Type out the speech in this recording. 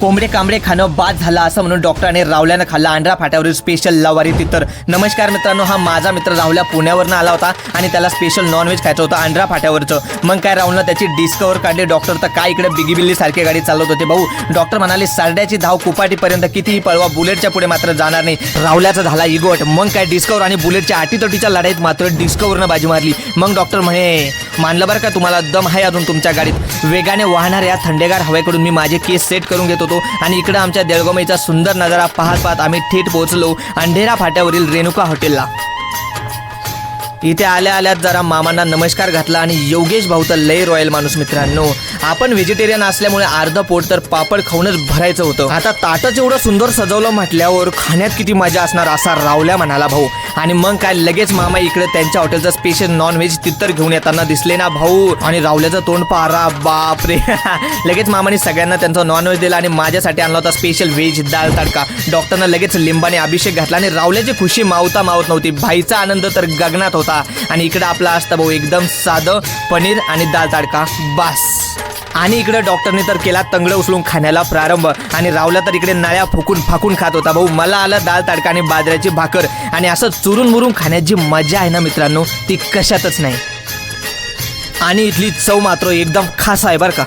कोंबडे कांबडे खाणं बाद झालं असं म्हणून डॉक्टरांनी रावल्यानं खाल्ला अंढरा फाट्यावरील स्पेशल लवारी तितर. नमस्कार मित्रांनो, हा माझा मित्र राहुल्या पुण्यावरनं आला होता आणि त्याला स्पेशल नॉनव्हेज खायचं होतं अंढरा फाट्यावरचं. मग काय राहुलनं त्याची डिस्कवर काढली. डॉक्टर तर काय इकडे बिगी बिल्ली सारखी गाडी चालवत होते भाऊ. डॉक्टर म्हणाले सरड्याची धाव कुपाटीपर्यंत कितीही पळवा, बुलेटच्या पुढे मात्र जाणार नाही. राहुल्याचा झाला इगोट. मग काय डिस्कवर आणि बुलेटच्या आटीतटीच्या लढाईत मात्र डिस्कवरनं बाजी मारली. मग डॉक्टर म्हणे मानलं बरं का, तुम्हाला दम आहे अजून तुमच्या गाडीत. वेगाने वाहणाऱ्या थंडेगार हवेकडून मी माझे केस सेट करून घेत होतो आणि इकडं आमच्या देळगोमाईचा सुंदर नजारा पाहत पाहत आम्ही थेट पोहोचलो अंधेरा फाट्यावरील रेणुका हॉटेलला. इथे आल्या आल्यात जरा मामांना नमस्कार घातला आणि योगेश भाऊ तर लय रॉयल माणूस. मित्रांनो, आपण व्हेजिटेरियन असल्यामुळे अर्ध पोट तर पापड खाऊनच भरायचं होतं. आता ताटच एवढं सुंदर सजवलं म्हटल्यावर खाण्यात किती मजा असणार असा रावल्या म्हणाला भाऊ. आणि मग काय लगेच मामा इकडे त्यांच्या हॉटेलचं स्पेशल नॉनव्हेज तितर घेऊन येताना दिसले ना भाऊ. आणि रावल्याचं तोंड पारा बापरे. लगेच मामाने सगळ्यांना त्यांचं नॉनव्हेज दिलं आणि माझ्यासाठी आणला होता स्पेशल व्हेज दाल तडका. डॉक्टरनं लगेच लिंबाने अभिषेक घातला आणि रावल्याची खुशी मावता मावत नव्हती. भाईचा आनंद तर गगनात होता. आणि इकडे आपला असता भाऊ एकदम साधं पनीर आणि दाल तडका बास. आणि इकडे डॉक्टरने तर केला तंगड उचलून खाण्याला प्रारंभ. आणि रावला तर इकडे नळ्या फुकून फाकून खात होता भाऊ. मला आलं दाल तडका आणि बाजऱ्याची भाकर. आणि असं चुरून मुरून खाण्यात जी मजा आहे ना मित्रांनो, ती कशातच नाही. आणि इथली चव मात्र एकदम खास आहे बरं का.